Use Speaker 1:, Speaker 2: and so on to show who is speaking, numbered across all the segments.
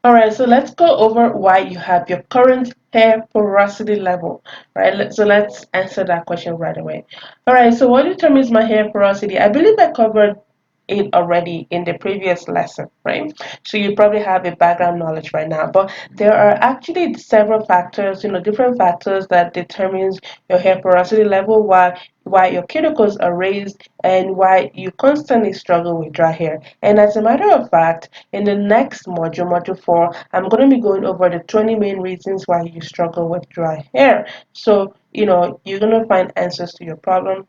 Speaker 1: Alright, so let's go over why you have your current hair porosity level, right? So let's answer that question right away. Alright, so what determines my hair porosity? I believe I covered it already in the previous lesson, right? So you probably have a background knowledge right now, but there are actually several factors, different factors that determines your hair porosity level, why your cuticles are raised, and why you constantly struggle with dry hair. And as a matter of fact, in the next module, module 4, I'm going to be going over the 20 main reasons why you struggle with dry hair. So, you're going to find answers to your problem,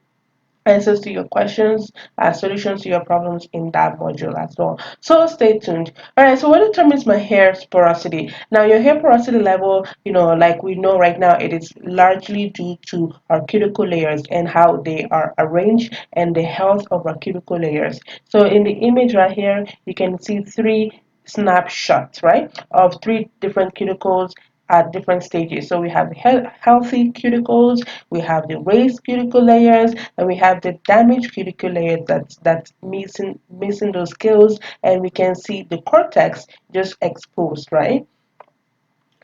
Speaker 1: answers to your questions, solutions to your problems in that module as well. So stay tuned. All right, so what determines my hair porosity? Now, your hair porosity level, like we know right now, it is largely due to our cuticle layers and how they are arranged and the health of our cuticle layers. So in the image right here, you can see three snapshots, right, of three different cuticles at different stages. So we have healthy cuticles, we have the raised cuticle layers, and we have the damaged cuticle layers that's missing those scales, and we can see the cortex just exposed, right?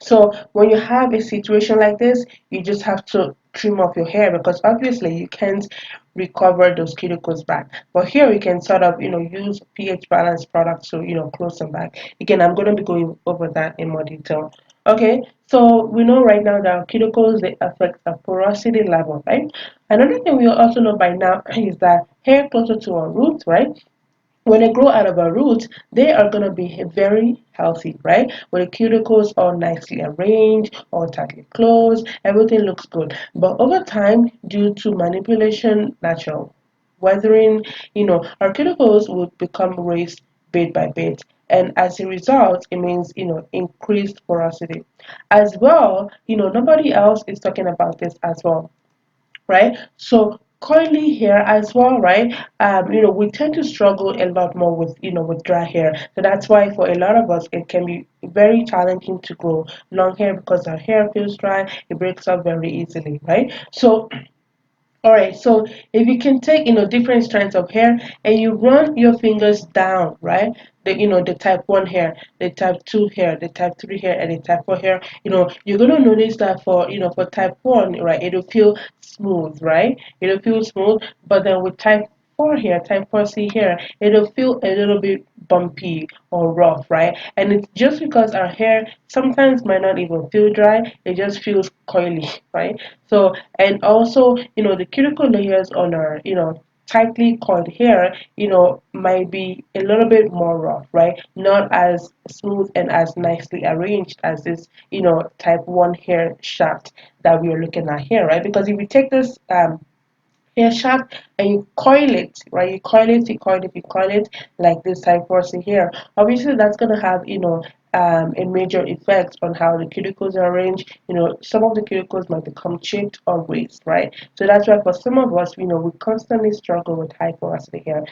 Speaker 1: So when you have a situation like this, you just have to trim off your hair because obviously you can't recover those cuticles back. But here we can sort of, use pH balance products to, close them back. Again, I'm going to be going over that in more detail. Okay, so we know right now that cuticles, they affect the porosity level, right? Another thing we also know by now is that hair closer to our roots, right? When they grow out of our roots, they are going to be very healthy, right? With the cuticles all nicely arranged, all tightly closed, everything looks good. But over time, due to manipulation, natural weathering, our cuticles will become raised bit by bit. And as a result, it means, increased porosity. As well, nobody else is talking about this as well, right? So curly hair as well, right? We tend to struggle a lot more with, with dry hair. So that's why for a lot of us, it can be very challenging to grow long hair because our hair feels dry. It breaks up very easily, right? So all right, so if you can take, different strands of hair and you run your fingers down, right? The type 1 hair, the type 2 hair, the type 3 hair, and the type 4 hair, you're gonna notice that for type 1, right, it'll feel smooth, right? It'll feel smooth, but then with type 4 hair, type 4C hair, it'll feel a little bit bumpy or rough, right? And it's just because our hair sometimes might not even feel dry, it just feels coily, right? So, and also, the cuticle layers on our, tightly coiled hair, might be a little bit more rough, right? Not as smooth and as nicely arranged as this, type 1 hair shaft that we are looking at here, right? Because if we take this hair shaft and you coil it, right? You coil it like this type person here. Obviously, that's going to have, a major effect on how the cuticles are arranged. Some of the cuticles might become chipped or raised, right? So that's why for some of us, we constantly struggle with high porosity hair.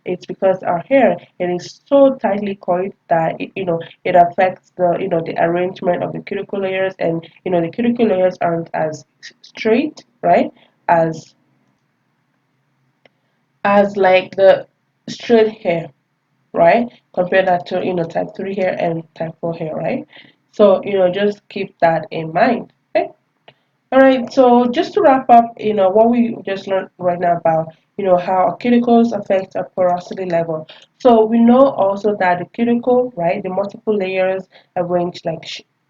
Speaker 1: It's because our hair, it is so tightly coiled that, it affects the arrangement of the cuticle layers, and, the cuticle layers aren't as straight, right? As like the straight hair, right? Compare that to, type 3 hair and type 4 hair, right? So, just keep that in mind. Okay? All right, so just to wrap up, what we just learned right now about, how our cuticles affect our porosity level. So we know also that the cuticle, right, the multiple layers arranged like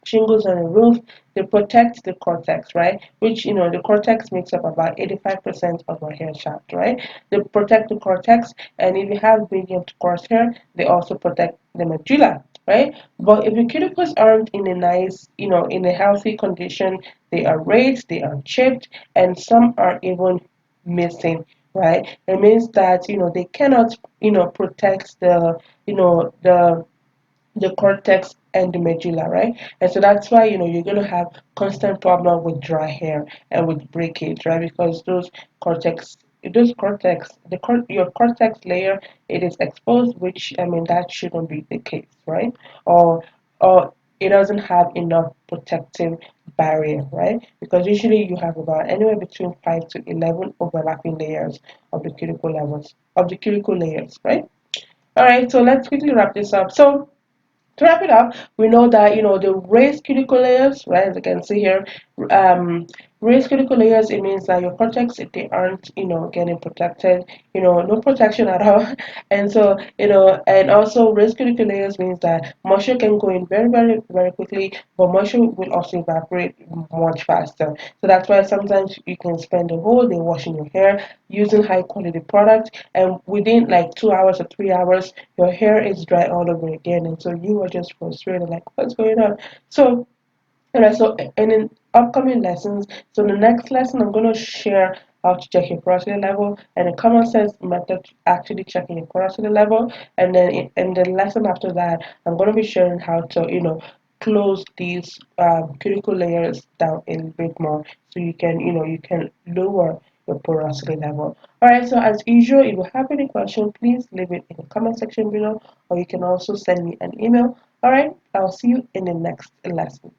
Speaker 1: shingles on a roof, they protect the cortex, right, which, the cortex makes up about 85% of our hair shaft, right? They protect the cortex, and if you have medium to coarse hair, they also protect the medulla, right? But if the cuticles aren't in a nice, in a healthy condition, they are raised, they are chipped, and some are even missing, right? It means that, they cannot, protect the cortex and the medulla, right? And so that's why, you're going to have constant problem with dry hair and with breakage, right? Because those cortex, your cortex layer, it is exposed, which, I mean, that shouldn't be the case, right? Or or it doesn't have enough protective barrier, right? Because usually you have about anywhere between 5 to 11 overlapping layers of the cuticle layers, right? All right, so let's quickly wrap this up. So To wrap it up, we know that the raised cuticle layers, right? As you can see here, um, raised cuticle layers. It means that your cortex, if they aren't getting protected, no protection at all, and so and also raised cuticle layers means that moisture can go in very very very quickly, but moisture will also evaporate much faster. So that's why sometimes you can spend the whole day washing your hair using high quality product, and within like 2 hours or 3 hours your hair is dry all over again, and so you are just frustrated, like what's going on. So and in upcoming lessons, so the next lesson I'm going to share how to check your porosity level and a common sense method to actually checking your porosity level, and then in the lesson after that I'm going to be sharing how to close these cuticle layers down a little bit more, so you can lower your porosity level. Alright, so as usual, if you have any question, please leave it in the comment section below, or you can also send me an email. Alright, I'll see you in the next lesson.